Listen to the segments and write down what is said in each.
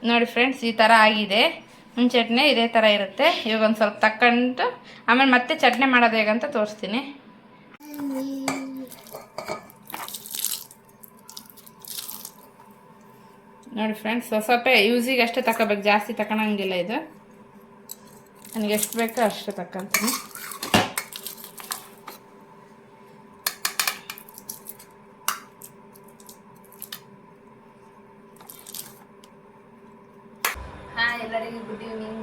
ನೋಡಿ ಫ್ರೆಂಡ್ಸ್, ಈ ಥರ ಆಗಿದೆ. ಚಟ್ನಿ ಇದೇ ಥರ ಇರುತ್ತೆ. ಇವಾಗ ಒಂದು ಸ್ವಲ್ಪ ತಕ್ಕೊಂಡು ಆಮೇಲೆ ಮತ್ತೆ ಚಟ್ನಿ ಮಾಡೋದು ಹೇಗಂತ ತೋರಿಸ್ತೀನಿ. ನೋಡಿ ಫ್ರೆಂಡ್ಸ್, ಸ್ವಲ್ಪ ಯೂಸಿಗೆ ಅಷ್ಟೇ ತಗೋಬೇಕು, ಜಾಸ್ತಿ ತಗೊಳಂಗಿಲ್ಲ. ಇದು ನನಗೆ ಎಷ್ಟು ಬೇಕೋ ಅಷ್ಟು ತಗೊಂತೀನಿ. ಎಲ್ಲರಿಗೂ ಗುಡ್ ಈವ್ನಿಂಗ್.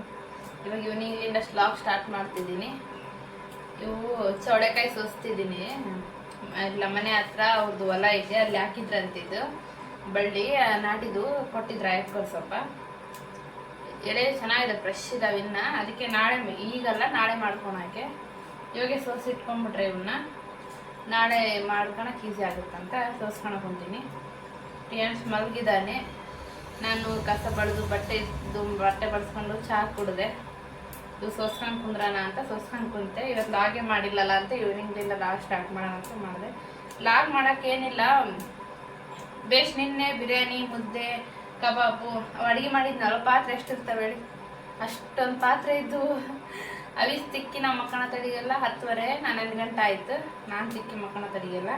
ಇವಾಗ ಈವ್ನಿಂಗಿಂದ ವ್ಲಾಗ್ ಸ್ಟಾರ್ಟ್ ಮಾಡ್ತಿದ್ದೀನಿ. ಇವು ಚೌಳೆಕಾಯಿ ಸೋಸ್ತಿದ್ದೀನಿ. ಇಲ್ಲ ಮನೆ ಹತ್ರ ಅವ್ರದ್ದು ಹೊಲ ಇದೆ, ಅಲ್ಲಿ ಹಾಕಿದ್ರಂತಿದ್ದು ಬಳ್ಳಿ ನಾಟಿದ್ದು ಕೊಟ್ಟಿದ್ರು ಆಯ್ತು. ಸ್ವಲ್ಪ ಎಲೆ ಚೆನ್ನಾಗಿದೆ, ಫ್ರೆಶ್ ಇದಾವೆ ಇನ್ನ. ಅದಕ್ಕೆ ನಾಳೆ, ಈಗಲ್ಲ ನಾಳೆ ಮಾಡ್ಕೊಳಕ್ಕೆ ಇವಾಗೆ ಸೋಸಿ ಇಟ್ಕೊಂಡ್ಬಿಟ್ರೆ ಇವನ್ನ ನಾಳೆ ಮಾಡ್ಕೊಳಕ್ಕೆ ಈಸಿ ಆಗುತ್ತಂತ ಸೋಸ್ಕೊಳಕ್ಕೆ ಹೊಂತೀನಿ. ಫ್ರೆಂಡ್ಸ್ ಮಲಗಿದ್ದಾನೆ. ನಾನು ಕಸ ಬಳಿದು ಬಟ್ಟೆ ಬಡಿಸ್ಕೊಂಡು ಚಹಾ ಕುಡಿದೆ. ಇವು ಸೋಸ್ಕೊಂಡು ಕುಂದ್ರಾನ ಅಂತ ಸೋಸ್ಕೊಂಡು ಕುಂತೆ. ಇವತ್ತು ಲಾಗೇ ಮಾಡಿಲ್ಲಲ್ಲ ಅಂತ ಈವ್ನಿಂಗ್ಲಿಂದ ಲಾಗ್ ಸ್ಟಾರ್ಟ್ ಮಾಡೋಣ ಅಂತ ಮಾಡಿದೆ. ಲಾಗ್ ಮಾಡೋಕ್ಕೇನಿಲ್ಲ, ನಿನ್ನೆ ಬಿರಿಯಾನಿ, ಮುದ್ದೆ, ಕಬಾಬು ಅವು ಅಡುಗೆ ಮಾಡಿದ್ನಲ್ಲ. ಪಾತ್ರೆ ಎಷ್ಟಿರ್ತವೆ ಹೇಳಿ, ಅಷ್ಟೊಂದು ಪಾತ್ರೆ ಇದ್ದು ಅವಿಸ್ ತಿಕ್ಕಿ ನಾವು ಮಕ್ಕಳ ತಡಿಗೆಲ್ಲ 10:30 11 ಗಂಟೆ ಆಯಿತು. ನಾನು ತಿಕ್ಕಿ ಮಕ್ಕಳ ತಡಿಗೆಲ್ಲ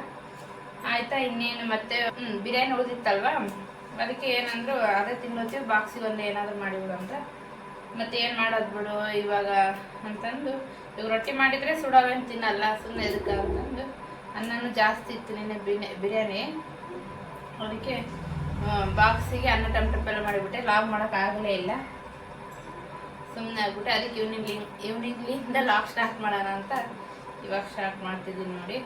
ಆಯಿತಾ. ಇನ್ನೇನು ಮತ್ತೆ ಬಿರಿಯಾನಿ ಉಳಿದಿತ್ತಲ್ವ, ಅದಕ್ಕೆ ಏನಂದ್ರು ಅದೇ ತಿನ್ನೋತೀವಿ, ಬಾಕ್ಸಿಗೆ ಒಂದು ಏನಾದರೂ ಮಾಡಿಬಿಡು ಅಂತ. ಮತ್ತೆ ಏನು ಮಾಡೋದು ಬಿಡು ಇವಾಗ ಅಂತಂದು, ಇವಾಗ ರೊಟ್ಟಿ ಮಾಡಿದರೆ ಸುಡೋವೇನು ತಿನ್ನಲ್ಲ, ಸುಮ್ಮನೆ ಎದಕ್ಕೆ ಅಂತಂದು ಅನ್ನನೂ ಜಾಸ್ತಿ ಇತ್ತು ನಿನ್ನೆ ಬಿರಿಯಾನಿ. ಅದಕ್ಕೆ ಬಾಕ್ಸಿಗೆ ಅನ್ನ ಟೊಮೆಟೊ ಪಲ್ಯ ಮಾಡಿಬಿಟ್ಟೆ. ಲಾಗ್ ಮಾಡೋಕ್ಕಾಗಲೇ ಇಲ್ಲ, ಸುಮ್ಮನೆ ಆಗ್ಬಿಟ್ಟೆ. ಅದಕ್ಕೆ ಈವ್ನಿಂಗ್ಲಿಂದ ಲಾಗ್ ಸ್ಟಾರ್ಟ್ ಮಾಡೋಣ ಅಂತ ಇವಾಗ ಸ್ಟಾರ್ಟ್ ಮಾಡ್ತಿದ್ದೀನಿ. ನೋಡಿ,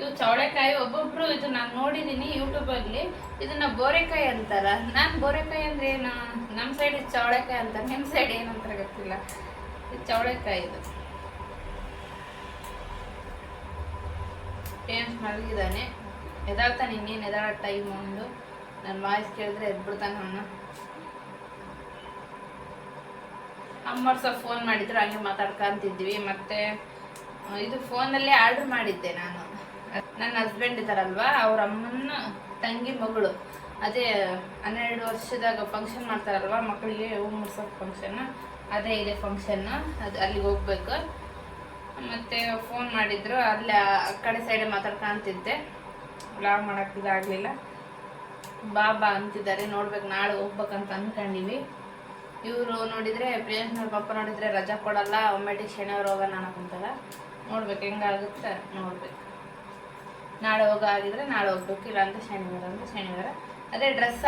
ಇವು ಚೌಳೆಕಾಯಿ ಒಬ್ಬೊಬ್ರು ಇದು ನಾನು ನೋಡಿದ್ದೀನಿ ಯೂಟ್ಯೂಬಲ್ಲಿ, ಇದನ್ನ ಬೋರೆಕಾಯಿ ಅಂತಾರ. ನಾನು ಬೋರೆಕಾಯಿ ಅಂದ್ರೆ ಏನು, ನಮ್ಮ ಸೈಡ್ ಇದು ಚೌಳೆಕಾಯಿ ಅಂತಾರೆ, ನಿಮ್ಮ ಸೈಡ್ ಏನಂತಾರೆ ಗೊತ್ತಿಲ್ಲ. ಇದು ಚೌಳೆಕಾಯಿ. ಇದು ಟೇನ್ಸ್ ಮಲಗಿದ್ದಾನೆ, ಎದಾಳ್ತಾನೆ. ಇನ್ನೇನು ಎದಾಳ ಟೈಮ್ ಒಂದು. ನನ್ನ ವಾಯ್ಸ್ ಕೇಳಿದ್ರೆ ಎದ್ಬಿಡ್ತಾನೆ ಅವನು. ಅಮ್ಮವ್ರು ಸ್ವಲ್ಪ ಫೋನ್ ಮಾಡಿದ್ರು, ಹಂಗೆ ಮಾತಾಡ್ಕೊಂತಿದ್ವಿ. ಮತ್ತೆ ಇದು ಫೋನಲ್ಲೇ ಆರ್ಡ್ರ್ ಮಾಡಿದ್ದೆ ನಾನು. ನನ್ನ ಹಸ್ಬೆಂಡ್ ಇದ್ದಾರಲ್ವಾ, ಅವ್ರ ಅಮ್ಮನ ತಂಗಿ ಮಗಳು, ಅದೇ 12 ವರ್ಷದಾಗ ಫಂಕ್ಷನ್ ಮಾಡ್ತಾರಲ್ವ ಮಕ್ಕಳಿಗೆ, ಹೂ ಮುಡ್ಸೋಕೆ ಫಂಕ್ಷನ್, ಅದೇ ಇದೆ ಫಂಕ್ಷನ್. ಅದು ಅಲ್ಲಿಗೆ ಹೋಗ್ಬೇಕು. ಮತ್ತೆ ಫೋನ್ ಮಾಡಿದ್ರು, ಅಲ್ಲಿ ಆ ಕಡೆ ಸೈಡೆ ಮಾತಾಡ್ಕೊಂತಿದ್ದೆ. ವ್ಲಾಗ್ ಮಾಡೋಕ್ಕೆ ಇದಾಗಲಿಲ್ಲ. ಬಾಬಾ ಅಂತಿದ್ದಾರೆ, ನೋಡ್ಬೇಕು, ನಾಳೆ ಹೋಗ್ಬೇಕಂತ ಅಂದ್ಕೊಂಡಿವಿ. ಇವರು ನೋಡಿದರೆ ಪ್ರಿಯಾಂಕನ ಪಪ್ಪ ನೋಡಿದರೆ ರಜಾ ಕೊಡಲ್ಲ, ಒಮ್ಮೆಟಿಗೆ ಶನಿವಾರ ಹೋಗೋಣ ಅನ್ನೋಕ್ಕಂತಾರ. ನೋಡ್ಬೇಕು ಹೆಂಗಾಗುತ್ತೆ, ನೋಡ್ಬೇಕು. ನಾಳೆ ಹೋಗಿದ್ರೆ ನಾಳೆ ಹೋಗ್ಬೇಕು, ಇಲ್ಲ ಅಂತ ಶನಿವಾರ. ಅದೇ ಡ್ರೆಸ್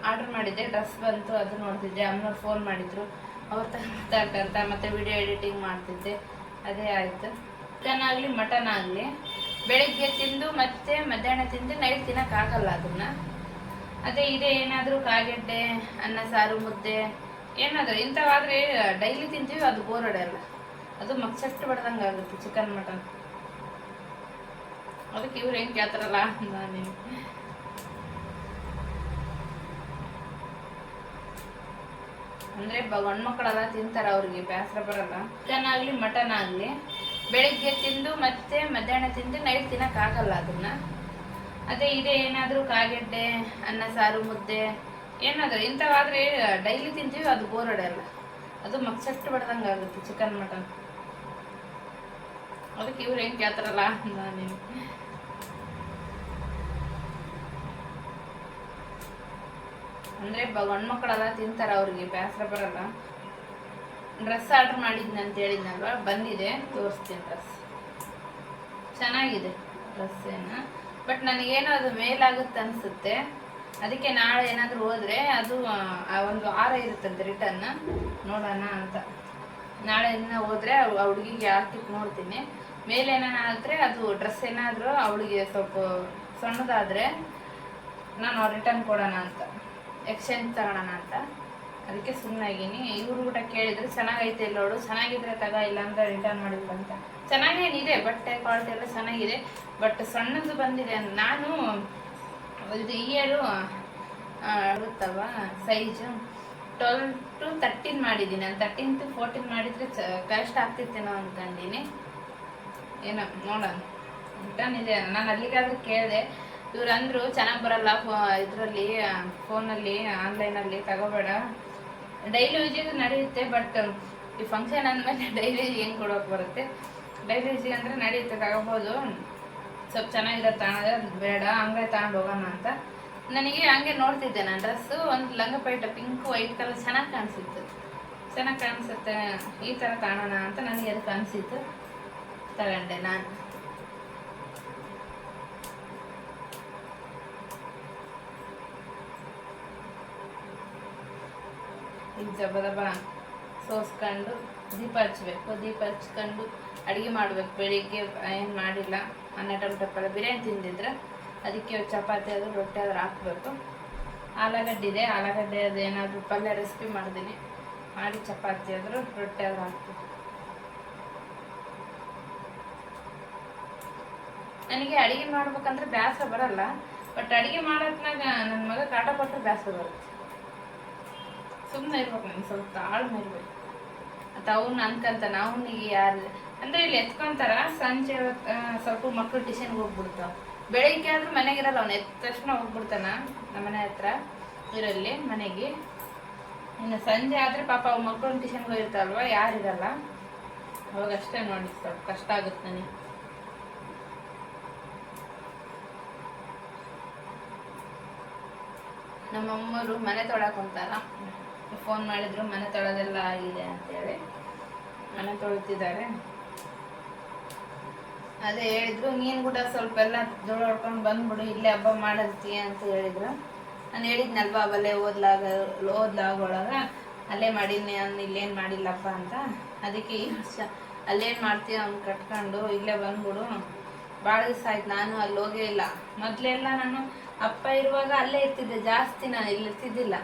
ಆರ್ಡ್ರ್ ಮಾಡಿದ್ದೆ, ಡ್ರೆಸ್ ಬಂತು, ಅದು ನೋಡ್ತಿದ್ದೆ. ಅಮ್ಮನವ್ರು ಫೋನ್ ಮಾಡಿದ್ರು, ಅವ್ರ ಮಾತಾಡ್ಕಂತ ಮತ್ತೆ ವಿಡಿಯೋ ಎಡಿಟಿಂಗ್ ಮಾಡ್ತಿದ್ದೆ. ಅದೇ ಆಯಿತು. ಚಿಕನ್ ಆಗಲಿ ಮಟನ್ ಆಗಲಿ ಬೆಳಿಗ್ಗೆ ತಿಂದು ಮತ್ತೆ ಮಧ್ಯಾಹ್ನ ತಿಂದು ನೈಟ್ ತಿನ್ನೋಕ್ಕಾಗಲ್ಲ ಅದನ್ನು. ಅದೇ ಇದೇ ಏನಾದರೂ ಕಾಗೆಡ್ಡೆ, ಅನ್ನ ಸಾರು, ಮುದ್ದೆ ಏನಾದರೂ ಇಂಥವಾದರೆ ಡೈಲಿ ತಿಂತೀವಿ, ಅದು ಬೋರ್ ಹೊಡೆಯಲ್ಲ. ಅದು ಮಕ್ಸಟ್ಟು ಬಡ್ದಂಗೆ ಆಗುತ್ತೆ ಚಿಕನ್ ಮಟನ್. ಅದಕ್ಕೆ ಇವ್ರು ಹೆಂಗೆ ಕೇಳ್ತಾರಲ್ಲ ನಾನು ಅಂದರೆ ಗಂಡ್ಮಕ್ಳೆಲ್ಲ ತಿಂತಾರೆ, ಅವ್ರಿಗೆ ಬೇಸರ ಬರಲ್ಲ. ಚಿಕನ್ ಆಗಲಿ ಮಟನ್ ಆಗಲಿ ಬೆಳಿಗ್ಗೆ ತಿಂದು ಮತ್ತೆ ಮಧ್ಯಾಹ್ನ ತಿಂದು ನೈಟ್ ತಿನ್ನೋಕ್ಕಾಗಲ್ಲ ಅದನ್ನು. ಅದೇ ಇದೇ ಏನಾದರೂ ಕಾಗೆಡ್ಡೆ, ಅನ್ನ ಸಾರು, ಮುದ್ದೆ ಏನಾದರೂ ಇಂಥವಾದರೆ ಡೈಲಿ ತಿಂತೀವಿ, ಅದು ಬೋರ್ ಹೊಡೆಯಲ್ಲ. ಅದು ಮಕ್ಸಟ್ಟು ಬಡ್ದಂಗೆ ಆಗುತ್ತೆ ಚಿಕನ್ ಮಟನ್. ಅದಕ್ಕೆ ಇವ್ರು ಹೆಂಗೆ ಕೇಳ್ತಾರಲ್ಲ ನಾನು ಅಂದರೆ ಗಂಡ್ಮಕ್ಳೆಲ್ಲ ತಿಂತಾರೆ, ಅವ್ರಿಗೆ ಬೇಸರ ಬರಲ್ಲ. ಡ್ರೆಸ್ ಆರ್ಡ್ರ್ ಮಾಡಿದ್ನಿ ಅಂತ ಹೇಳಿದ್ನಲ್ವ, ಬಂದಿದೆ, ತೋರಿಸ್ತೀನಿ. ಡ್ರೆಸ್ ಚೆನ್ನಾಗಿದೆ, ಡ್ರೆಸ್ ಏನು, ಬಟ್ ನನಗೇನೋ ಅದು ಮೇಲಾಗುತ್ತೆ ಅನಿಸುತ್ತೆ. ಅದಕ್ಕೆ ನಾಳೆ ಏನಾದರೂ ಹೋದರೆ ಅದು ಒಂದು ವಾರ ಇರುತ್ತಂತೆ ರಿಟರ್ನ್, ನೋಡೋಣ ಅಂತ. ನಾಳೆ ಇನ್ನು ಹೋದರೆ ಆ ಹುಡುಗಿಗೆ ಹಾಕಿಟ್ಟು ನೋಡ್ತೀನಿ. ಮೇಲೆ ಏನಾದ್ರೆ ಅದು ಡ್ರೆಸ್ ಏನಾದರೂ ಅವಳಿಗೆ ಸ್ವಲ್ಪ ಸಣ್ಣದಾದರೆ ನಾನು ರಿಟರ್ನ್ ಕೊಡೋಣ ಅಂತ, ಎಕ್ಸ್ಚೇಂಜ್ ತಗೋಣ ಅಂತ. ಅದಕ್ಕೆ ಸುಮ್ಮನಾಗೀನಿ. ಇವ್ರು ಊಟ ಕೇಳಿದ್ರೆ ಚೆನ್ನಾಗೈತೆ ಇಲ್ಲ ನೋಡು, ಚೆನ್ನಾಗಿದ್ರೆ ತಗೋ, ಇಲ್ಲ ಅಂದ್ರೆ ರಿಟರ್ನ್ ಮಾಡಿಬಿಡು ಅಂತ. ಚೆನ್ನಾಗೇನಿದೆ, ಬಟ್ಟೆ ಕ್ವಾಲಿಟಿ ಎಲ್ಲ ಚೆನ್ನಾಗಿದೆ, ಬಟ್ ಸಣ್ಣದು ಬಂದಿದೆ. ನಾನು ಇದು ಇಯರು ಇರುತ್ತಲ್ವ ಸೈಜು 12 to 13 ಮಾಡಿದ್ದೀನಿ. ನಾನು 13 to 14 ಮಾಡಿದರೆ ಕರೆಕ್ಟ್ ಆಗ್ತಿತ್ತೇನೋ ಅಂದ್ಕೊಂಡಿನಿ. ಏನೋ ನೋಡೋಣ. ರಿಟರ್ನ್ ಇದೆ. ನಾನು ಅಲ್ಲಿಗಾದ್ರೂ ಕೇಳಿದೆ, ಇವ್ರು ಅಂದ್ರು ಚೆನ್ನಾಗಿ ಬರಲ್ಲ ಇದರಲ್ಲಿ ಫೋನಲ್ಲಿ ಆನ್ಲೈನಲ್ಲಿ ತಗೋಬೇಡ, ಡೈಲಿ ಯೂಸಿಗೆ ನಡೆಯುತ್ತೆ, ಬಟ್ ಈ ಫಂಕ್ಷನ್ ಅಂದಮೇಲೆ ಡೈಲಿ ಹೆಂಗೆ ಕೊಡೋಕೆ ಬರುತ್ತೆ, ಡೈಲಿ ಯೂಸಿಗೆ ಅಂದರೆ ನಡೆಯುತ್ತೆ ತಗೋಬೋದು, ಸ್ವಲ್ಪ ಚೆನ್ನಾಗಿರೋ ತಗೊಳೋದು ಬೇಡ ಹಂಗೆ ತಗೊಂಡು ಹೋಗೋಣ ಅಂತ. ನನಗೆ ಹಂಗೆ ನೋಡ್ತಿದ್ದೆ ನಾನು ಡ್ರೆಸ್ಸು, ಒಂದು ಲಂಗ ಪೈಟ ಪಿಂಕ್ ವೈಟ್ ಕಲರ್ ಚೆನ್ನಾಗಿ ಕಾಣಿಸುತ್ತೆ, ಈ ಥರ ಕಾಣೋಣ ಅಂತ ನನಗೆ ಅದಕ್ಕೆ ಅನಿಸಿತ್ತು, ತಗೊಂಡೆ ನಾನು. ಈಗ ದಬ ಸೋಸ್ಕೊಂಡು ದೀಪ ಹಚ್ಕೊಂಡು ಅಡುಗೆ ಮಾಡಬೇಕು. ಬೆಳಿಗ್ಗೆ ಏನು ಮಾಡಿಲ್ಲ, ಅನ್ನ ಟೊಮೆಟೊ ಬಿರಿಯಾನಿ ತಿಂದಿದ್ರೆ ಅದಕ್ಕೆ ಚಪಾತಿ ಆದರೂ ರೊಟ್ಟಿ ಆದರೂ ಹಾಕಬೇಕು. ಆಲೂಗಡ್ಡೆ ಇದೆ, ಆಲೂಗಡ್ಡೆ ಅದು ಏನಾದರೂ ಪಲ್ಯ ರೆಸಿಪಿ ಮಾಡ್ತೀನಿ, ಮಾಡಿ ಚಪಾತಿ ಆದರೂ ರೊಟ್ಟಿ ಆದರೂ ಹಾಕ್ಬೇಕು. ನನಗೆ ಅಡುಗೆ ಮಾಡ್ಬೇಕಂದ್ರೆ ಬೇಸರ ಬರಲ್ಲ, ಬಟ್ ಅಡುಗೆ ಮಾಡೋದ್ನಾಗ ನನ್ನ ಮಗ ಕಾಟ ಕೊಟ್ಟರೆ ಬೇಸರ ಬರುತ್ತೆ. ಸುಮ್ಮನೆ ಇರ್ಬೇಕು, ನನಗೆ ಸ್ವಲ್ಪ ತಾಳ್ಮೆ ಇರ್ಬೇಕು. ಮತ್ತು ಅವ್ನು ಅನ್ಕಂತಾನೆ, ಅವನಿಗೆ ಯಾರು ಅಂದರೆ ಇಲ್ಲಿ ಎತ್ಕೊಂತಾರ, ಸಂಜೆ ಸ್ವಲ್ಪ ಮಕ್ಕಳು ಟ್ಯೂಷನ್ಗೆ ಹೋಗ್ಬಿಡ್ತಾವ. ಬೆಳಿಗ್ಗೆ ಆದ್ರೂ ಮನೆಗಿರಲ್ಲ, ಅವ್ನು ಎದ್ದ ತಕ್ಷಣ ಹೋಗ್ಬಿಡ್ತಾನ ನಮ್ಮ ಮನೆ ಹತ್ರ ಇರಲ್ಲಿ ಮನೆಗೆ. ಇನ್ನು ಸಂಜೆ ಆದರೆ ಪಾಪ ಅವ್ ಮಕ್ಕಳು ಟ್ಯೂಷನ್ಗೆ ಹೋಗಿರ್ತಾವಲ್ವ, ಯಾರಿರಲ್ಲ, ಅವಾಗಷ್ಟೇ ನೋಡಿ ಸ್ವಲ್ಪ ಕಷ್ಟ ಆಗುತ್ತೆ ನನಗೆ. ನಮ್ಮಮ್ಮರು ಮನೆ ತೊಳಕೊಂತಾರ, ಫೋನ್ ಮಾಡಿದ್ರು ಮನೆ ತೊಳೆದೆಲ್ಲ ಆಗಿದೆ ಅಂತೇಳಿ ಮನೆ ತೊಳಿತಿದ್ದಾರೆ. ಅದೇ ಹೇಳಿದ್ರು, ನೀನು ಕೂಡ ಸ್ವಲ್ಪ ಎಲ್ಲ ಜೋಳ ಹೊಡ್ಕೊಂಡು ಬಂದ್ಬಿಡು, ಇಲ್ಲೇ ಹಬ್ಬ ಮಾಡತ್ತೀಯ ಅಂತ ಹೇಳಿದ್ರು. ನಾನು ಹೇಳಿದ್ನಲ್ವ ಅವಲ್ಲೇ ಓದ್ಲಾಗೊಳಗ ಅಲ್ಲೇ ಮಾಡೀನಿ, ನಾನು ಇಲ್ಲೇನು ಮಾಡಿಲ್ಲಪ್ಪ ಅಂತ. ಅದಕ್ಕೆ ಈ ವರ್ಷ ಅಲ್ಲೇನು ಮಾಡ್ತೀಯ ಅವ್ನು ಕಟ್ಕೊಂಡು ಇಲ್ಲೇ ಬಂದ್ಬಿಡು. ಭಾಳ ದಿವಸ ಆಯ್ತು ನಾನು ಅಲ್ಲಿ ಹೋಗೇ ಇಲ್ಲ. ಮೊದಲೆಲ್ಲ ನಾನು ಅಪ್ಪ ಇರುವಾಗ ಅಲ್ಲೇ ಇರ್ತಿದ್ದೆ ಜಾಸ್ತಿ, ನಾನು ಇಲ್ಲಿ ಇರ್ತಿದ್ದಿಲ್ಲ,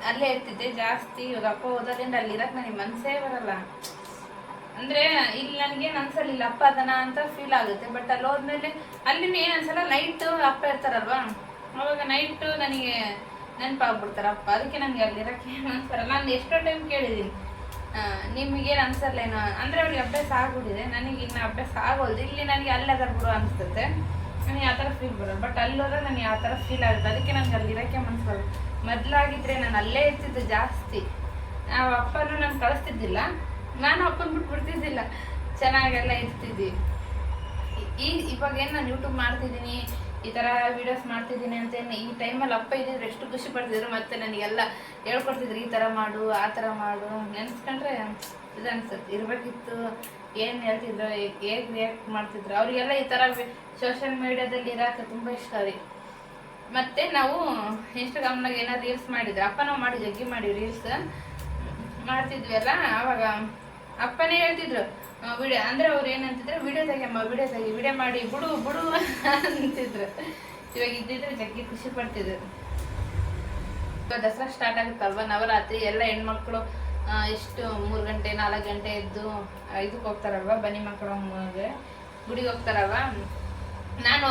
ಅಲ್ಲೇ ಇರ್ತಿದ್ದೆ ಜಾಸ್ತಿ. ಇವಾಗ ಅಪ್ಪ ಹೋದ್ರಿಂದ ಅಲ್ಲಿ ಇರಕ್ಕೆ ನನಗೆ ಮನಸ್ಸೇ ಬರಲ್ಲ. ಅಂದರೆ ಇಲ್ಲಿ ನನಗೇನು ಅನ್ಸಲ್ಲ, ಅಪ್ಪ ಅದನ ಅಂತ ಫೀಲ್ ಆಗುತ್ತೆ. ಬಟ್ ಅಲ್ಲಿ ಹೋದ್ಮೇಲೆ ಅಲ್ಲಿನೂ ಏನು ಅನ್ಸಲ್ಲ, ನೈಟು ಅಪ್ಪ ಇರ್ತಾರಲ್ವಾ, ಅವಾಗ ನೈಟು ನನಗೆ ನೆನಪಾಗ್ಬಿಡ್ತಾರೆ ಅಪ್ಪ. ಅದಕ್ಕೆ ನನಗೆ ಅಲ್ಲಿರೋಕ್ಕೆ ಏನು ಅನ್ಸಲ್ಲ. ನಾನು ಎಷ್ಟೋ ಟೈಮ್ ಕೇಳಿದ್ದೀನಿ, ನಿಮಗೇನು ಅನ್ಸಲ್ಲೇನೋ ಅಂದರೆ ಅವ್ರಿಗೆ ಅಭ್ಯಾಸ ಆಗ್ಬಿಟ್ಟಿದೆ, ನನಗೆ ಇನ್ನು ಅಭ್ಯಾಸ ಆಗೋಲ್ದು. ಇಲ್ಲಿ ನನಗೆ ಅಲ್ಲೇ ಬಿಡು ಅನಿಸ್ತದೆ, ನನಗೆ ಯಾವ ಥರ ಫೀಲ್ ಬರೋದು. ಬಟ್ ಅಲ್ಲೋದ್ರೆ ನನಗೆ ಯಾವ ಥರ ಫೀಲ್ ಆಗುತ್ತೆ, ಅದಕ್ಕೆ ನನಗೆ ಅಲ್ಲಿರೋಕ್ಕೆ ಮನಸ್ಸಲ್ಲ. ಮೊದಲಾಗಿದ್ದರೆ ನಾನು ಅಲ್ಲೇ ಇರ್ತಿದ್ದೆ ಜಾಸ್ತಿ. ನಾವು ಅಪ್ಪನೂ ನಾನು ಕಳಿಸ್ತಿದ್ದಿಲ್ಲ, ನಾನು ಅಪ್ಪನ ಬಿಟ್ಬಿಡ್ತಿದ್ದಿಲ್ಲ, ಚೆನ್ನಾಗೆಲ್ಲ ಇರ್ತಿದ್ವಿ. ಇವಾಗ ಏನು ನಾನು ಯೂಟ್ಯೂಬ್ ಮಾಡ್ತಿದ್ದೀನಿ, ಈ ಥರ ವೀಡಿಯೋಸ್ ಮಾಡ್ತಿದ್ದೀನಿ ಅಂತ ಈ ಟೈಮಲ್ಲಿ ಅಪ್ಪ ಇದ್ದಿದ್ರು ಎಷ್ಟು ಖುಷಿ ಪಡ್ತಿದ್ರು. ಮತ್ತು ನನಗೆಲ್ಲ ಹೇಳ್ಕೊಡ್ತಿದ್ರು, ಈ ಥರ ಮಾಡು ಆ ಥರ ಮಾಡು. ನೆನೆಸ್ಕೊಂಡ್ರೆ ಇದು ಅನ್ಸುತ್ತೆ, ಇರಬೇಕಿತ್ತು. ಏನು ಹೇಳ್ತಿದ್ರು, ಹೇಗೆ ರಿಯಾಕ್ಟ್ ಮಾಡ್ತಿದ್ರು, ಅವರಿಗೆಲ್ಲ ಈ ಥರ ಸೋಷಿಯಲ್ ಮೀಡಿಯಾದಲ್ಲಿ ಇರೋಕೆ ತುಂಬ ಇಷ್ಟ ರೀ. ಮತ್ತು ನಾವು ಇನ್ಸ್ಟಾಗ್ರಾಮ್ನಾಗ ಏನಾದ್ರು ರೀಲ್ಸ್ ಮಾಡಿದ್ರೆ, ಅಪ್ಪ ನಾವು ಮಾಡಿ ಜಗ್ಗಿ ಮಾಡಿ ರೀಲ್ಸ್ ಮಾಡ್ತಿದ್ವಿ ಅಲ್ಲ, ಆವಾಗ ಅಪ್ಪನೇ ಹೇಳ್ತಿದ್ರು ವಿಡಿಯೋ, ಅಂದರೆ ಅವ್ರು ಏನಂತಿದ್ರು, ವಿಡಿಯೋ ತೆಗಿಯಮ್ಮ, ವಿಡಿಯೋ ಮಾಡಿ ಬಿಡು ಅಂತಿದ್ರು. ಇವಾಗ ಇದ್ದಿದ್ರೆ ಜಗ್ಗಿ ಖುಷಿ ಪಡ್ತಿದ್ರು. ಇವಾಗ ದಸರಾ ಸ್ಟಾರ್ಟ್ ಆಗುತ್ತಲ್ವ, ನವರಾತ್ರಿ ಎಲ್ಲ ಹೆಣ್ಮಕ್ಳು ಎಷ್ಟು 3 ಗಂಟೆ 4 ಗಂಟೆ ಎದ್ದು ಇದಕ್ಕೆ ಹೋಗ್ತಾರಲ್ವ, ಬನ್ನಿ ಮಕ್ಕಳು ಗುಡಿಗೆ ಹೋಗ್ತಾರಲ್ವ. ನಾನು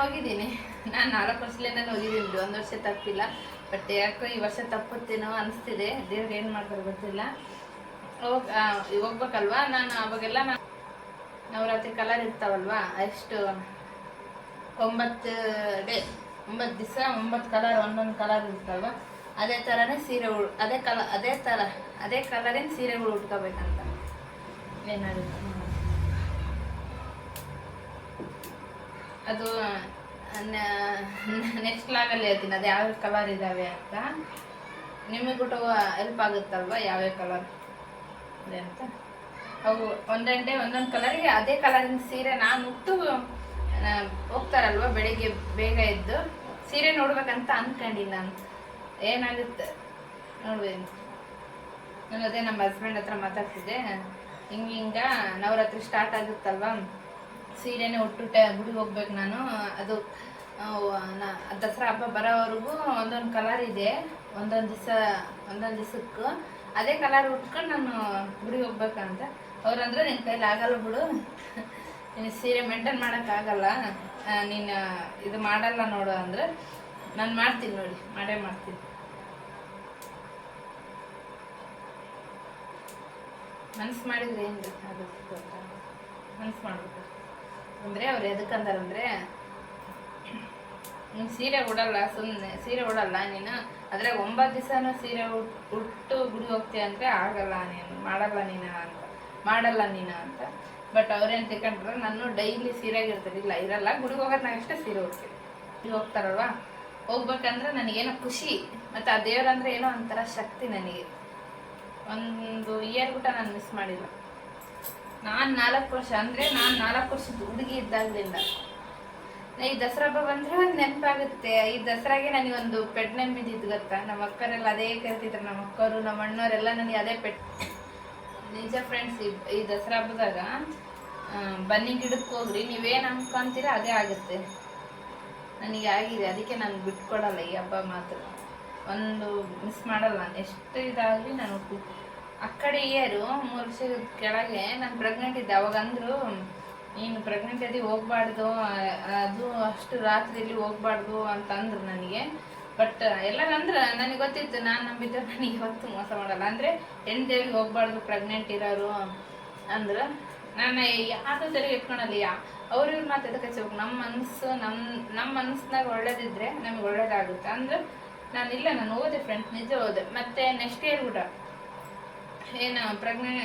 ಹೋಗಿದ್ದೀನಿ, ನಾನು 4 ವರ್ಷದಿಂದ ಹೋಗಿದ್ದೀನಿ, 1 ವರ್ಷ ತಪ್ಪಿಲ್ಲ. ಬಟ್ ಯಾಕೋ ಈ ವರ್ಷ ತಪ್ಪುತ್ತೇನೋ ಅನಿಸ್ತಿದೆ, ದೇವ್ರು ಏನು ಮಾಡ್ತಾರೆ ಗೊತ್ತಿಲ್ಲ. ಹೋಗ್ಬೇಕಲ್ವಾ, ನಾನು ಅವಾಗೆಲ್ಲ ನವರಾತ್ರಿ ಕಲರ್ ಇರ್ತಾವಲ್ವಾ, ಎಷ್ಟು 9 ದಿವಸ 9 ಕಲರ್, ಒಂದೊಂದು ಕಲರ್ ಇರ್ತಾವ. ಅದೇ ಥರನೇ ಸೀರೆ ಅದೇ ಕಲರಿನ ಸೀರೆಗಳು ಉಟ್ಕೋಬೇಕಂತ ಏನಾಗುತ್ತೆ. ಅದು ನೆಕ್ಸ್ಟ್ ಲಾಗಲ್ಲಿ ಹೇಳ್ತೀನಿ, ಅದು ಯಾವ್ಯಾವ ಕಲರ್ ಇದ್ದಾವೆ ಅಂತ. ನಿಮಗೆ ಹೆಲ್ಪ್ ಆಗುತ್ತಲ್ವ ಯಾವ್ಯಾವ ಕಲರ್ ಇದೆ ಅಂತ. ಅವು ಒಂದೊಂದು ಕಲರಿಗೆ ಅದೇ ಕಲರಿನ ಸೀರೆ ನಾನು ಉಟ್ಟು ಹೋಗ್ತಾರಲ್ವ, ಬೆಳಿಗ್ಗೆ ಬೇಗ ಎದ್ದು ಸೀರೆ ನೋಡ್ಬೇಕಂತ ಅಂದ್ಕೊಂಡಿಲ್ಲ ನಾನು. ಏನಾಗುತ್ತೆ ನೋಡ್ಬೇಕು. ನಾನು ಅದೇ ನಮ್ಮ ಹಸ್ಬೆಂಡ್ ಹತ್ರ ಮಾತಾಡ್ತಿದ್ದೆ, ಹಿಂಗ ನವರಾತ್ರಿ ಸ್ಟಾರ್ಟ್ ಆಗುತ್ತಲ್ವ, ಸೀರೆನೇ ಉಟ್ಟುಟ್ಟೆ ಗುಡಿಗೆ ಹೋಗ್ಬೇಕು ನಾನು. ಅದು ದಸರಾ ಹಬ್ಬ ಬರೋವರೆಗೂ ಒಂದೊಂದು ಕಲರ್ ಇದೆ, ಒಂದೊಂದು ದಿವಸಕ್ಕೂ ಅದೇ ಕಲರ್ ಉಟ್ಕೊಂಡು ನಾನು ಗುಡಿಗೆ ಹೋಗ್ಬೇಕಂತ. ಅವ್ರಂದ್ರೆ ನಿನ್ನ ಕೈಲಿ ಆಗಲ್ಲ ಬಿಡು, ನೀನು ಸೀರೆ ಮೇಂಟೈನ್ ಮಾಡೋಕ್ಕಾಗಲ್ಲ, ನೀನು ಇದು ಮಾಡಲ್ಲ ನೋಡು ಅಂದ್ರೆ, ನಾನು ಮಾಡ್ತೀನಿ ನೋಡಿ, ಮಾಡೇ ಮಾಡ್ತೀನಿ. ಮನ್ಸು ಮಾಡಿದ್ರೆ ಏನು ಆಗುತ್ತೆ, ಮನ್ಸು ಮಾಡ್ಬೇಕು. ಅಂದರೆ ಅವ್ರು ಎದಕ್ಕಂದಾರಂದರೆ ಸೀರೆ ಉಡಲ್ಲ, ಸುಮ್ಮನೆ ಸೀರೆ ಉಡಲ್ಲ ನೀನು, ಅದ್ರಾಗ 9 ದಿವಸನೂ ಸೀರೆ ಉಟ್ಟು ಗುಡಿ ಹೋಗ್ತೀಯ ಅಂದರೆ ಆಗಲ್ಲ, ನೀನು ಮಾಡಲ್ಲ ನೀನು ಅಂತ. ಬಟ್ ಅವ್ರೇನು ತಿಳ್ಕೊಂಡ್ರೆ ನಾನು ಡೈಲಿ ಸೀರೆಗಿರ್ತೀನಿ. ಇಲ್ಲ ಇರಲ್ಲ, ಗುಡಿಗೆ ಹೋಗೋದು ನಾನು ಅಷ್ಟೇ ಸೀರೆ ಉಡ್ತೀನಿ. ಗುಡಿಗೆ ಹೋಗ್ತಾರಲ್ವ, ಹೋಗ್ಬೇಕಂದ್ರೆ ನನಗೇನೋ ಖುಷಿ, ಮತ್ತು ಆ ದೇವ್ರಂದ್ರೆ ಏನೋ ಒಂಥರ ಶಕ್ತಿ ನನಗೆ. ಒಂದು ಇಯರ್ ಬಿಟ್ಟ ನಾನು ಮಿಸ್ ಮಾಡಿಲ್ಲ. ನಾನು 4 ವರ್ಷ ಅಂದರೆ ನಾನು 4 ವರ್ಷದ ಹುಡುಗಿ ಇದ್ದಾಗಲಿಂದ ಈ ದಸರಾ ಹಬ್ಬ ಬಂದರೆ ಒಂದು ನೆನಪಾಗುತ್ತೆ. ಈ ದಸರಾಗೆ ನನಗೊಂದು ಪೆಟ್ ನೆಮ್ಮಿದ್ದು ಗೊತ್ತಾ, ನಮ್ಮ ಅಕ್ಕರೆಲ್ಲ ಅದೇ ಕರಿತಿದ್ರು, ನಮ್ಮ ಅಕ್ಕರು ನಮ್ಮ ಅಣ್ಣವರೆಲ್ಲ ನನಗೆ ಅದೇ ಪೆಟ್. ನಿಜ ಫ್ರೆಂಡ್ಸ್, ಈ ದಸರಾ ಹಬ್ಬದಾಗ ಬನ್ನಿ ಗಿಡಕ್ಕೆ ಹೋಗ್ರಿ, ನೀವೇನು ಅನ್ಕೊಂತೀರ ಅದೇ ಆಗುತ್ತೆ. ನನಗೆ ಆಗಿದೆ, ಅದಕ್ಕೆ ನಾನು ಬಿಟ್ಕೊಡಲ್ಲ ಈ ಹಬ್ಬ ಮಾತ್ರ, ಒಂದು ಮಿಸ್ ಮಾಡಲ್ಲ. ಎಷ್ಟು ಇದಾಗಲಿ ನಾನು ಆ ಕಡೆ ಇಯರು 3 ವರ್ಷದ ಕೆಳಗೆ ನಾನು ಪ್ರೆಗ್ನೆಂಟ್ ಇದ್ದೆ. ಅವಾಗ ಅಂದರು, ನೀನು ಪ್ರೆಗ್ನೆಂಟ್ ಇದ್ದಿ ಹೋಗ್ಬಾರ್ದು, ಅದು ಅಷ್ಟು ರಾತ್ರಿಯಲ್ಲಿ ಹೋಗ್ಬಾರ್ದು ಅಂತಂದ್ರು ನನಗೆ. ಬಟ್ ಎಲ್ಲರಂದ್ರೆ ನನಗೆ ಗೊತ್ತಿತ್ತು, ನಾನು ನಂಬಿದ್ದೆ ನನಗೆ ಇವತ್ತು ಮೋಸ ಮಾಡಲ್ಲ. ಅಂದರೆ ಹೆಣ್ದೇವಿಗೆ ಹೋಗ್ಬಾರ್ದು ಪ್ರೆಗ್ನೆಂಟ್ ಇರೋರು ಅಂದ್ರೆ ನಾನು ಯಾರು ಸರಿ ಇಟ್ಕೊಳಲ್ಲ. ಅವ್ರಿವ್ರ ಮಾತು ಎದಕ್ಕೆ ಹಚ್ಬೇಕು, ನಮ್ಮ ಮನಸ್ಸಿನಾಗ ಒಳ್ಳೇದಿದ್ರೆ ನಮ್ಗೆ ಒಳ್ಳೇದಾಗುತ್ತೆ ಅಂದ್ರೆ ನಾನು ಓದೆ ಫ್ರೆಂಡ್ಸ್, ನಿಜ ಓದೆ. ಮತ್ತು ನೆಕ್ಸ್ಟ್ ಇಯರ್ ಕೂಡ ಏನು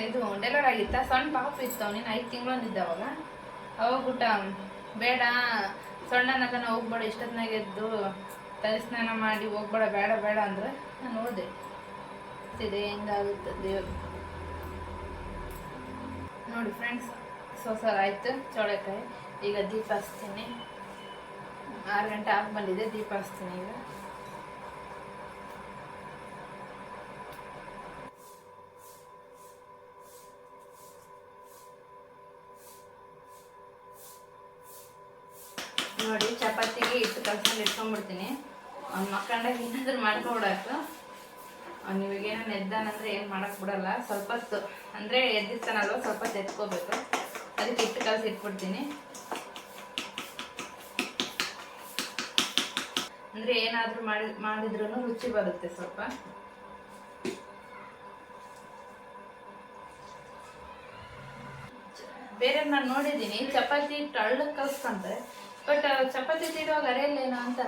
ಇದು ಡೆಲಿವರಿ ಆಗಿತ್ತ, ಸಣ್ಣ ಪಾಪ ಇತ್ತು, ನೀನು 5 ತಿಂಗಳೊಂದಿದ್ದಾವಾಗ. ಅವಾಗ ಊಟ ಬೇಡ, ಸಣ್ಣನದನ್ನ ಹೋಗ್ಬೇಡ, ಇಷ್ಟೊತ್ತಿನಾಗ ಎದ್ದು ತಲೆ ಸ್ನಾನ ಮಾಡಿ ಹೋಗ್ಬೇಡ, ಬೇಡ ಅಂದ್ರೆ ನಾನು ಓದೆ. ಇದೆ ಹೆಂಗಾಗುತ್ತೆ ದೇವ್ರು ನೋಡಿ ಫ್ರೆಂಡ್ಸ್. ಆಯಿತು ಚೌಳೆಕಾಯಿ. ಈಗ ದೀಪ ಹಚ್ತೀನಿ, 6 ಗಂಟೆ ಆಗಿ ಬಂದಿದೆ, ದೀಪ ಹಚ್ತೀನಿ ಈಗ. ನೋಡಿ ಚಪಾತಿಗೆ ಇಟ್ಟು ಕಲ್ಸ್ಕೊಂಡು ಇಟ್ಕೊಂಡ್ಬಿಡ್ತೀನಿ. ಅವ್ನು ಮಕ್ಕಂಡಾಗ ಏನಾದ್ರೂ ಮಾಡ್ಕೊಬಿಡಾಕು. ಅವ್ನು ಇವಾಗೇನೋ ಎದ್ದಾನಂದ್ರೆ ಏನು ಮಾಡಕ್ಕೆ ಬಿಡಲ್ಲ. ಸ್ವಲ್ಪ ಹೊತ್ತು ಅಂದರೆ ಎದ್ದಿರ್ತಾನಲ್ವ, ಸ್ವಲ್ಪ ಹೊತ್ತು ಎತ್ಕೋಬೇಕು, ಅದಕ್ಕೆ ಇಟ್ಟು ಕಲಸಿ ಇಟ್ಬಿಡ್ತೀನಿ. ಅಂದರೆ ಏನಾದರೂ ಮಾಡಿದ್ರೂ ರುಚಿ ಬರುತ್ತೆ ಸ್ವಲ್ಪ. ಬೇರೆ ನಾನು ನೋಡಿದ್ದೀನಿ, ಚಪಾತಿ ಇಟ್ಟು ಹಳ್ಳಕ್ಕೆ ಕಲ್ಸ್ಕೊಂತಾರೆ, ಬಟ್ ಚಪಾತಿ ತೀರುವಾಗ ಅರೆಯಲ್ಲೇನೋ ಅಂತ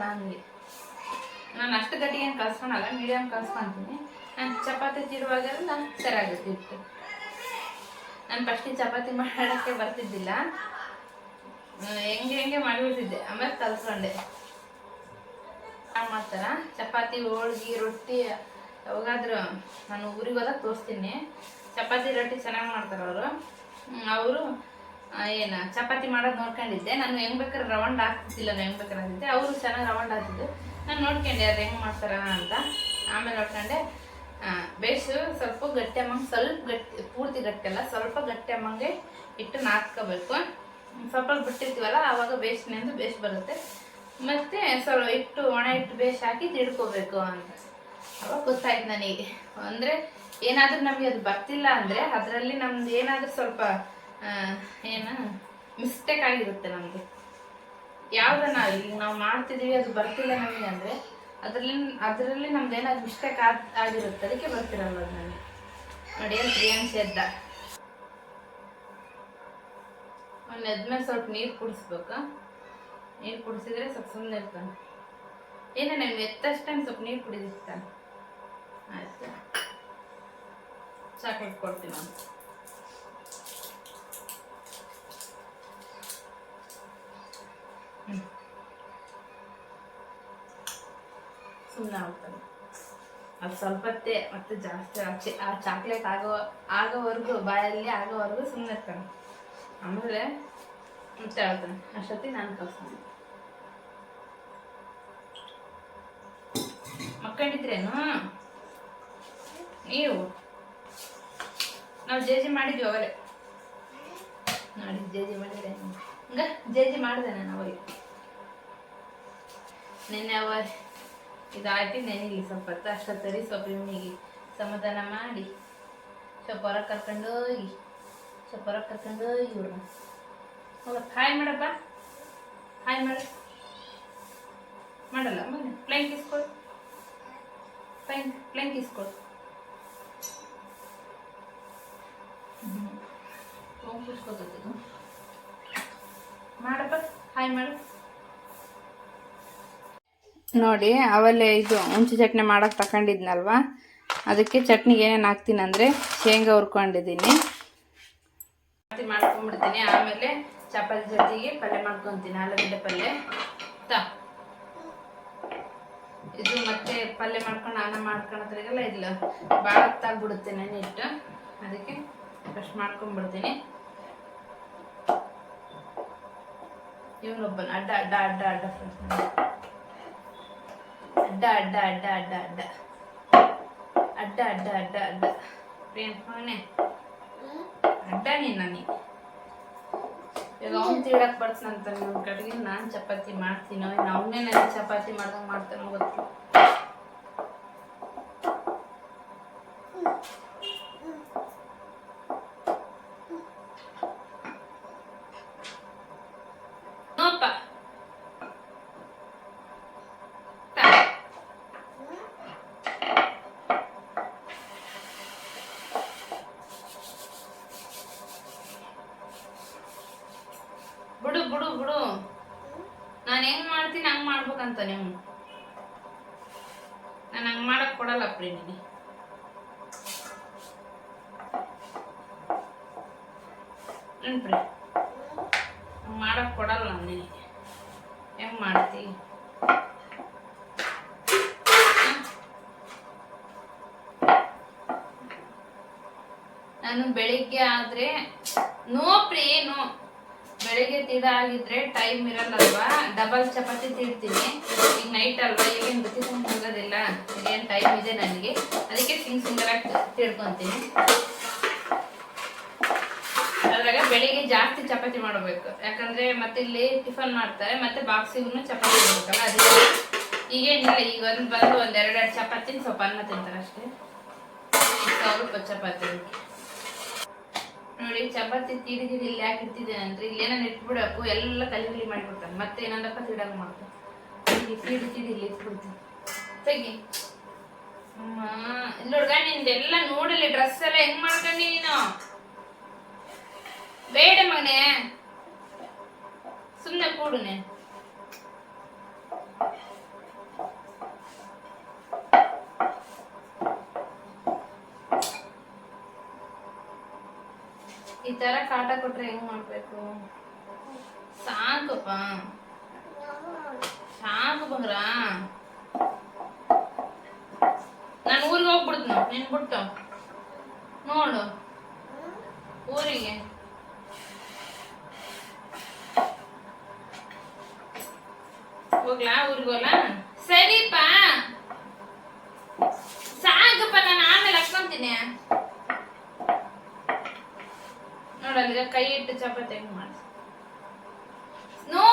ನಾನು ಅಷ್ಟು ಗಟ್ಟಿಗೆ ಏನು ಕಲ್ಸ್ಕೊಳಲ್ಲ, ಮೀಡಿಯಮ್ ಕಲ್ಸ್ಕೊತೀನಿ. ನಾನು ಚಪಾತಿ ತೀರುವಾಗೆಲ್ಲ ಸರಿಯಾಗುತ್ತೆ ಇಟ್ಟು. ನಾನು ಫಸ್ಟಿಗೆ ಚಪಾತಿ ಮಾಡೋಕ್ಕೆ ಬರ್ತಿದ್ದಿಲ್ಲ, ಹೆಂಗೆ ಮಾಡಿಬಿಡ್ತಿದ್ದೆ, ಆಮೇಲೆ ಕಲ್ಸ್ಕೊಂಡೆ. ಮಾಡ್ತಾರ ಚಪಾತಿ, ಹೋಳ್ಗೆ, ರೊಟ್ಟಿ. ಯಾವಾಗಾದ್ರೂ ನಾನು ಊರಿಗೆ ಹೋದಾಗ ತೋರಿಸ್ತೀನಿ, ಚಪಾತಿ ರೊಟ್ಟಿ ಚೆನ್ನಾಗಿ ಮಾಡ್ತಾರೆ ಅವರು. ಏನು ಚಪಾತಿ ಮಾಡೋದು ನೋಡ್ಕೊಂಡಿದ್ದೆ ನಾನು, ಹೆಂಗೆ ಬೇಕಾದ್ರೆ ರವಂಡ್ ಹಾಕ್ತಿದ್ದಿಲ್ಲ, ನಾನು ಹೆಂಗೆ ಬೇಕಾದ್ರೆ ಹಾಕಿದ್ದೆ, ಅವರು ಚೆನ್ನಾಗಿ ರವಂಡ್ ಹಾಕ್ತಿದ್ದು. ನಾನು ನೋಡ್ಕೊಂಡೆ ಅದು ಹೆಂಗೆ ಮಾಡ್ತಾರ ಅಂತ. ಆಮೇಲೆ ನೋಡ್ಕೊಂಡೆ ಬೇಸು ಸ್ವಲ್ಪ ಗಟ್ಟಿ ಅಮ್ಮಂಗೆ, ಸ್ವಲ್ಪ ಗಟ್ಟಿ, ಪೂರ್ತಿ ಗಟ್ಟಿ ಅಲ್ಲ, ಸ್ವಲ್ಪ ಗಟ್ಟಿ ಅಮ್ಮಂಗೆ ಇಟ್ಟು ನಾದ್ಕೋಬೇಕು. ಸ್ವಲ್ಪ ಬಿಟ್ಟಿರ್ತೀವಲ್ಲ ಆವಾಗ ಬೇಯಿಸ್ನೆಂದು ಬೇಸ್ ಬರುತ್ತೆ. ಮತ್ತು ಸ್ವಲ್ಪ ಇಟ್ಟು ಒಣ ಇಟ್ಟು ಬೇಯಿಸಿ ಹಾಕಿ ತಿಳ್ಕೊಬೇಕು ಅಂತ. ಅವಾಗ ಗೊತ್ತಾಯ್ತು ನನಗೆ. ಅಂದರೆ ಏನಾದರೂ ನಮಗೆ ಅದು ಬರ್ತಿಲ್ಲ ಅಂದರೆ ಅದರಲ್ಲಿ ನಮ್ದು ಏನಾದರೂ ಸ್ವಲ್ಪ ಏನು ಮಿಸ್ಟೇಕ್ ಆಗಿರುತ್ತೆ ನಮಗೆ. ಯಾವುದನ್ನ ಈಗ ನಾವು ಮಾಡ್ತಿದ್ದೀವಿ ಅದು ಬರ್ತಿಲ್ಲ ನಮಗೆ ಅಂದರೆ ಅದರಲ್ಲಿ ನಮ್ದು ಏನಾದ್ರು ಮಿಸ್ಟೇಕ್ ಆಗಿರುತ್ತೆ, ಅದಕ್ಕೆ ಬರ್ತಿರಲ್ಲ ಅದು ನನಗೆ. ನೋಡಿ ಏನು ಪ್ರಿಯಾಂಶ್ ಎದ್ದ. ಅವ್ನು ಎದ್ಮೇಲೆ ಸ್ವಲ್ಪ ನೀರು ಕುಡಿಸ್ಬೇಕು. ನೀರು ಕುಡಿಸಿದ್ರೆ ಸ್ವಲ್ಪ ಸುಮ್ಮನೆ ಇರ್ತಾನೆ. ಏನೇ ನಾನು ಎತ್ತಷ್ಟೇ ಸ್ವಲ್ಪ ನೀರು ಕುಡಿದಿರ್ತಾನೆ. ಆಯ್ತು, ಚಾಕ್ಲೇಟ್ ಕೊಡ್ತೀನಿ ನಾನು. ಸುಮ್ಮನೆ ಆಗ್ತಾನೆ ಅದು ಸ್ವಲ್ಪತ್ತೆ, ಮತ್ತೆ ಜಾಸ್ತಿ ಆ ಚಾಕ್ಲೇಟ್ ಆಗೋವರೆಗೂ, ಬಾಯಲ್ಲಿ ಆಗೋವರೆಗೂ ಸುಮ್ಮನೆ ಇರ್ತಾನೆ. ಆಮೇಲೆ ಮತ್ತೆ ಹೇಳ್ತಾನೆ. ಅಷ್ಟೊತ್ತಿಗೆ ನಾನು ಕಲ್ಸ್ತೀನಿ. ಮಕ್ಕಂಡಿದ್ರೇನು ನೀವು? ನಾವು ಜೇಜಿ ಮಾಡಿದ್ವಿ ಅವರೇ ನೋಡಿ, ಜೇಜಿ ಮಾಡಿದ್ರೆ ಹಂಗ ಜೇಜಿ ಮಾಡಿದೆ ನಾನು ಅವರಿಗೆ. ನೆನ್ನೆ ಇದಾಯ್ತು, ನೆನಿಲಿ ಸ್ವಲ್ಪ ಹೊತ್ತು. ಅಷ್ಟೊತ್ತರಿ ಸ್ವಲ್ಪ ಇವನಿಗೆ ಸಮಾಧಾನ ಮಾಡಿ ಸ್ವಲ್ಪ ಹೊರಗೆ ಕರ್ಕೊಂಡೋಗಿ ಇವ್ರನ್ನ ಹಾಯ್ ಮಾಡಪ್ಪ, ಹಾಯ್ ಮಾಡಲ್ಲ ಮೊನ್ನೆ ಪ್ಲೈಂಕ್ ಇಸ್ಕೊಡು, ಪ್ಲೈಂಕ್ ಇಸ್ಕೊಡು. ಕೂತ್ಕೋತದ್ದು ಮಾಡಪ್ಪ, ಹಾಯ್ ಮಾಡು. ನೋಡಿ ಅವಲ್ಲೇ ಇದು ಹುಂಚಿ ಚಟ್ನಿ ಮಾಡೋಕೆ ತಗೊಂಡಿದ್ನಲ್ವ, ಅದಕ್ಕೆ ಚಟ್ನಿಗೆ ಏನೇನು ಹಾಕ್ತೀನಿ ಅಂದರೆ ಶೇಂಗಾ ಹುರ್ಕೊಂಡಿದ್ದೀನಿ, ಚಪಾತಿ ಮಾಡ್ಕೊಂಡ್ಬಿಡ್ತೀನಿ. ಆಮೇಲೆ ಚಪಾತಿ ಜೊತೆಗೆ ಪಲ್ಯ ಮಾಡ್ಕೊತೀನಿ, ಆಲೂಗಡ್ಡೆ ಪಲ್ಯ ಇದು. ಮತ್ತೆ ಪಲ್ಯ ಮಾಡ್ಕೊಂಡು ಅನ್ನ ಮಾಡ್ಕೊಳೋದ್ರಿಗೆಲ್ಲ ಇಲ್ಲ ಭಾಳ ಹೊತ್ತಾಗ್ಬಿಡುತ್ತೆ ನೆನಿಟ್ಟು, ಅದಕ್ಕೆ ಬ್ರಷ್ ಮಾಡ್ಕೊಂಡ್ಬಿಡ್ತೀನಿ. ಇವನೊಬ್ಬನ ಅಡ್ಡ ಅಡ್ಡ ಅಡ್ಡ ಅಡ್ಡ ಅಡ್ಡ ಅಡ್ಡ ಅಡ್ಡ ಅಡ್ಡ ಅಡ್ಡ ಅಡ್ಡ ಅಡ್ಡ ಅಡ್ಡ ಅಡ್ಡ ಪ್ರೇಮನೆ ಅಡ್ಡ ನೀನು. ಇವಾಗ ಅವ್ನು ತೀಡಕ್ಕೆ ಬರ್ತಾನಂತ ನನ್ನ ಕಡೆಗೆ ನಾನು ಚಪಾತಿ ಮಾಡ್ತೀನೋ ಅವನೇ ನನಗೆ ಚಪಾತಿ ಮಾಡ್ದಂಗೆ ಮಾಡ್ತಾನೋ ಗೊತ್ತು. ಬಿಡು ಬಿಡು ಬಿಡು, ನಾನು ಹೆಂಗ್ ಮಾಡ್ತೀನಿ ಹಂಗ್ ಮಾಡ್ಬೇಕಂತ ನೀವು. ನಾನು ಹಂಗ್ ಮಾಡಕ್ ಕೊಡಲ್ಲ ಪ್ರೇಮಿನಿ. ನೆನ್ಪ್ರಿ ಹಂಗ್ ಮಾಡಕ್ ಕೊಡಲ್ಲ ನಾನು ನಿನಗೆ. ಹೆಂಗ್ ಮಾಡ್ತಿ? ನಾನು ಬೆಳಿಗ್ಗೆ ಆದ್ರೆ ನೋ ಪ್ರೇ ನೋ, ಬೆಳಿಗ್ಗೆ ತೀಡಾಗಿದ್ರೆ ಟೈಮ್ ಇರಲ್ಲಲ್ವಾ, ಡಬಲ್ ಚಪಾತಿ ತೀಡ್ತೀನಿ. ಈಗ ನೈಟ್ ಅಲ್ವಾ, ಈಗೇನು ಗೊತ್ತಿಕೊಂಡು ಹೋಗೋದಿಲ್ಲ, ಈಗೇನು ಟೈಮ್ ಇದೆ ನನಗೆ, ಅದಕ್ಕೆ ಸಿಂಗಲಾಗಿ ತೀಡ್ಕೊತೀನಿ. ಅದ್ರಾಗ ಬೆಳಿಗ್ಗೆ ಜಾಸ್ತಿ ಚಪಾತಿ ಮಾಡಬೇಕು, ಯಾಕಂದ್ರೆ ಮತ್ತೆ ಇಲ್ಲಿ ಟಿಫನ್ ಮಾಡ್ತಾರೆ, ಮತ್ತೆ ಬಾಕ್ಸಿಗೂ ಚಪಾತಿ ಮಾಡ್ಬೇಕಲ್ಲ, ಅದಕ್ಕೆ ಈಗೇನಿಲ್ಲ. ಈಗ ಒಂದು ಎರಡೆರಡು ಚಪಾತಿ ಸ್ವಲ್ಪ ಅನ್ನ ತಿಂತಾರೆ ಅಷ್ಟೇ, ಸ್ವಲ್ಪ ಚಪಾತಿ. ನೋಡಿ ಚಪಾತಿ ತೀಡಿ ಇಲ್ಲಿ ಯಾಕೆ ಇಡ್ತಿದ್ದೇನೆ ಅಂದ್ರೆ ಇಲ್ಲಿ ಏನಾರು ಇಟ್ಬಿಡಕು ಎಲ್ಲ ಕಲಿ ಮಾಡಿಬಿಡ್ತಾನೆ, ಮತ್ತೆ ಏನಂದಪ್ಪ ತೀಡಾಗ ಮಾಡ್ತಾನೆ. ತೀಡಿ ಇಲ್ಲಿ ಇಟ್ಬಿಡ್ತೀನಿ. ತೆಗಿ ನೋಡ್ಗ, ನಿಂದೆಲ್ಲ ನೋಡಲಿ ಡ್ರೆಸ್ ಎಲ್ಲ ಹೆಂಗ್ ಮಾಡ್ಕೊಂಡಿ ನೀನು. ಬೇಡ ಮಗನೆ, ಸುಮ್ಮನೆ ಕೂಡುನೆ. ಈ ತರ ಕಾಟ ಕೊಟ್ರೆ ಹೆಂಗ್ ಮಾಡ್ಬೇಕು? ಸಾಕಪ್ಪ ಸಾಕು ಬಂದ್ರ, ನಾನು ಊರಿಗೆ ಹೋಗ್ಬಿಡ್ತೀನಿ ನಿನ್ ಬಿಟ್ಟು. ನೋಡು ಊರಿಗೆ ಹೋಗ್ಲಾ? ಊರಿಗೆ ಹೋಗ್ಲ? ಸರಿಪಾ ಸಾಕಪ್ಪ, ನಾನು ಆಮೇಲೆ ಹಾಕ್ಕೊಂತೀನಿ. ನೋಡಲ್ಲ ಕೈ ಇಟ್ಟು ಚಪಾತಿ ಹೆಂಗ್ ಮಾಡಿ. ನೋ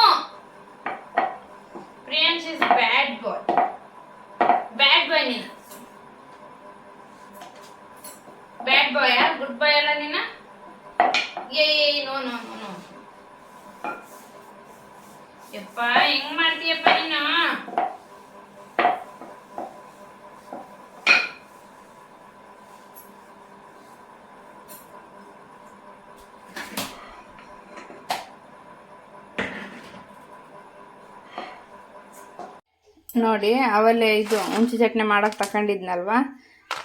ಪ್ರಿಯಾಂಶ್ ಇಸ್ ಬ್ಯಾಡ್ ಬಾಯ್, ಬ್ಯಾಡ್ ಬಾಯ್ ನೀನು. ಬ್ಯಾಡ್ ಬಾಯ್ ಗುಡ್ ಬಾಯ್ ಅಲ್ಲ ನೀನ. ಏ ನೋ ನೋ ನೋ, ಯಪ್ಪ ಹೆಂಗ್ ಮಾಡ್ತೀಯಪ್ಪ ನೀನು. ನೋಡಿ ಅವಲ್ಲೇ ಇದು ಹುಂಚಿ ಚಟ್ನಿ ಮಾಡೋಕೆ ತಗೊಂಡಿದ್ನಲ್ವ,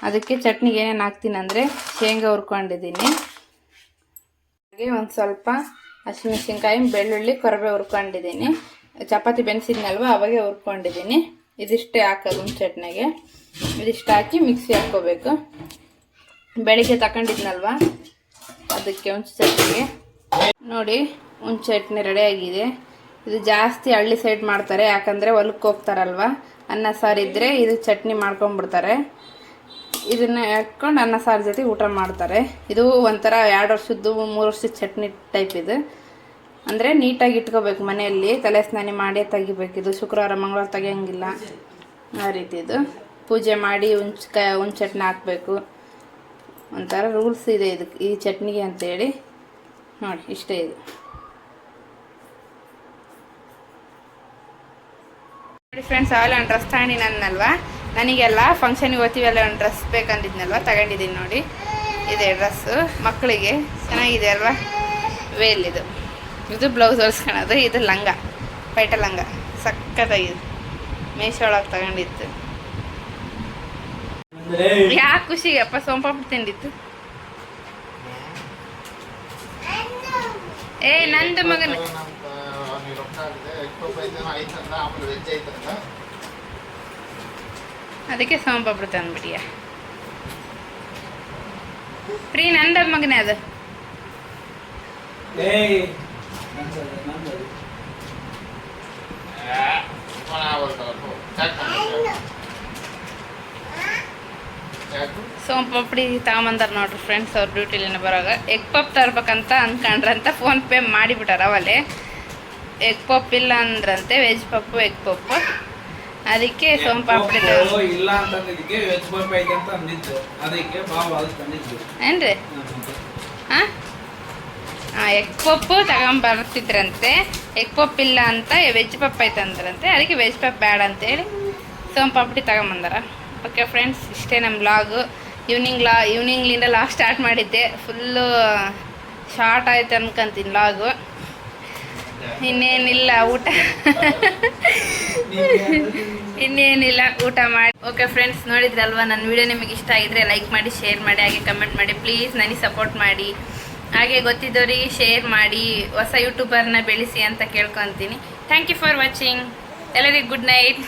ಅದಕ್ಕೆ ಚಟ್ನಿಗೆ ಏನೇನು ಹಾಕ್ತೀನಿ ಅಂದರೆ ಶೇಂಗಾ ಹುರ್ಕೊಂಡಿದ್ದೀನಿ, ಹಾಗೆ ಒಂದು ಸ್ವಲ್ಪ ಹಸಿಮೆಣಸಿನ್ಕಾಯಿ, ಬೆಳ್ಳುಳ್ಳಿ, ಕರಿಬೇವು ಹುರ್ಕೊಂಡಿದ್ದೀನಿ. ಚಪಾತಿ ಬೆನೆಸಿದ್ನಲ್ವ ಅವಾಗೆ ಹುರ್ಕೊಂಡಿದ್ದೀನಿ. ಇದಿಷ್ಟೇ ಹಾಕೋದು ಹುಂಚಿ ಚಟ್ನಿಗೆ. ಇದಿಷ್ಟು ಹಾಕಿ ಮಿಕ್ಸಿ ಹಾಕ್ಕೋಬೇಕು. ಬೆಳಿಗ್ಗೆ ತಗೊಂಡಿದ್ನಲ್ವ ಅದಕ್ಕೆ ಹುಂಚಿ ಚಟ್ನಿಗೆ. ನೋಡಿ ಹುಂಚಿ ಚಟ್ನಿ ರೆಡಿಯಾಗಿದೆ. ಇದು ಜಾಸ್ತಿ ಹಳ್ಳಿ ಸೈಡ್ ಮಾಡ್ತಾರೆ, ಯಾಕಂದರೆ ಹೊಲಕ್ಕೆ ಹೋಗ್ತಾರಲ್ವ, ಅನ್ನ ಸಾರು ಇದ್ದರೆ ಇದು ಚಟ್ನಿ ಮಾಡ್ಕೊಂಡ್ಬಿಡ್ತಾರೆ. ಇದನ್ನು ಹಾಕ್ಕೊಂಡು ಅನ್ನ ಸಾರು ಜೊತೆ ಊಟ ಮಾಡ್ತಾರೆ. ಇದು ಒಂಥರ 2 ವರ್ಷದ್ದು 3 ವರ್ಷದ ಚಟ್ನಿ ಟೈಪ್. ಇದು ಅಂದರೆ ನೀಟಾಗಿ ಇಟ್ಕೋಬೇಕು ಮನೆಯಲ್ಲಿ, ತಲೆ ಸ್ನಾನ ಮಾಡಿ ತೆಗಿಬೇಕು. ಇದು ಶುಕ್ರವಾರ ಮಂಗಳವಾರ ತೆಗಿಯೋಂಗಿಲ್ಲ, ಆ ರೀತಿ. ಇದು ಪೂಜೆ ಮಾಡಿ ಹುಂಚಿ ಚಟ್ನಿ ಹಾಕಬೇಕು, ಒಂಥರ ರೂಲ್ಸ್ ಇದೆ ಇದಕ್ಕೆ, ಈ ಚಟ್ನಿಗೆ ಅಂತೇಳಿ. ನೋಡಿ ಇಷ್ಟೇ ಇದು. ನೋಡಿ ಫ್ರೆಂಡ್ಸ್, ಅವೆಲ್ಲ ಒಂದು ಡ್ರೆಸ್ ತಗೊಂಡಿನಲ್ವ, ನನಗೆಲ್ಲ ಫಂಕ್ಷನಿಗೆ ಹೋಗ್ತೀವಲ್ಲ ಒಂದು ಡ್ರೆಸ್ ಬೇಕಂದಿದ್ನಲ್ವ, ತಗೊಂಡಿದ್ದೀನಿ. ನೋಡಿ ಇದೆ ಡ್ರೆಸ್ಸು ಮಕ್ಕಳಿಗೆ, ಚೆನ್ನಾಗಿದೆ ಅಲ್ವಾ? ವೇಲ್ ಇದು ಬ್ಲೌಸ್ ಹೊಲ್ಸ್ಕೊಳೋದು, ಇದು ಲಂಗ, ಪೈಟ ಲಂಗ, ಸಕ್ಕತ್ತಾಗಿದೆ. ಮೇಶೋ ಒಳಗೆ ತಗೊಂಡಿತ್ತು. ಯಾಕೆ ಖುಷಿಗೆ ಅಪ್ಪ ಸೋಂಪಾಪುಡಿ ತಿಂದಿತ್ತು? ಏ ನಂದು ಮಗನ ಅದಕ್ಕೆ ಸೋಂಪಾಪುಡಿ ತಂದ್ಬಿಡಿಯ. ಫ್ರೀ ನಂದ ಮಗನೇ ಅದು. ಸೋಂಪಾಪುಡಿ ತಗೊಂಬಂದಾರ ನೋಡ್ರಿ ಫ್ರೆಂಡ್ಸ್ ಅವ್ರ ಡ್ಯೂಟಿಲಿನ ಬರೋವಾಗ. ಎಗ್ ಪಪ್ ತರ್ಬೇಕಂತ ಅಂದ್ಕೊಂಡ್ರಂತ ಫೋನ್ ಪೇ ಮಾಡಿಬಿಟ್ಟಾರ ಅವಲ್ಲೇ. ಎಗ್ ಪಪ್ ಇಲ್ಲ ಅಂದ್ರಂತೆ, ವೆಜ್ ಪಪ್ಪು ಎಗ್ ಪಪ್ಪು. ಅದಕ್ಕೆ ಸೋಂಪಾಪುಡಿ ಇಲ್ಲ ಅಂತಂದಿದ್ದಕ್ಕೆ ವೆಜ್ ಪಪ್ ಐತೆ ಅಂತ ಅಂದಿದ್ದು, ಅದಕ್ಕೆ ತಂದಿದ್ದು ಏನ್ರಿ? ಹಾಂ ಎಗ್ ಪಪ್ಪು ತಗೊಂಬರ್ತಿದ್ರಂತೆ, ಎಗ್ ಪಪ್ ಇಲ್ಲ ಅಂತ ವೆಜ್ ಪಪ್ ಐತೆ ಅಂದ್ರಂತೆ. ಅದಕ್ಕೆ ವೆಜ್ ಪಪ್ ಬೇಡ ಅಂತೇಳಿ ಸೋಂಪಾಪುಡಿ ತಗೊಂಬಂದಾರ. ಓಕೆ ಫ್ರೆಂಡ್ಸ್, ಇಷ್ಟೇ ನಮ್ಮ ವ್ಲಾಗು. ಈವ್ನಿಂಗ್ಲಿಂದ ಲಾಗ್ ಸ್ಟಾರ್ಟ್ ಮಾಡಿದ್ದೆ. ಫುಲ್ಲು ಶಾರ್ಟ್ ಆಯ್ತು ಅನ್ಕೊಂತೀನಿ ವ್ಲಾಗು. ಇನ್ನೇನಿಲ್ಲ, ಊಟ ಮಾಡಿ. ಓಕೆ ಫ್ರೆಂಡ್ಸ್, ನೋಡಿದ್ರಲ್ವಾ ನನ್ನ ವಿಡಿಯೋ ನಿಮಗೆ ಇಷ್ಟ ಆಗಿದ್ರೆ ಲೈಕ್ ಮಾಡಿ, ಶೇರ್ ಮಾಡಿ, ಹಾಗೆ ಕಮೆಂಟ್ ಮಾಡಿ. ಪ್ಲೀಸ್ ನನಗೆ ಸಪೋರ್ಟ್ ಮಾಡಿ, ಹಾಗೆ ಗೊತ್ತಿದ್ದವರಿಗೆ ಶೇರ್ ಮಾಡಿ, ಹೊಸ ಯೂಟ್ಯೂಬರ್ನ ಬೆಳೆಸಿ ಅಂತ ಕೇಳ್ಕೊತೀನಿ. Thank you for watching. ಎಲ್ಲರಿಗೂ ಗುಡ್ ನೈಟ್.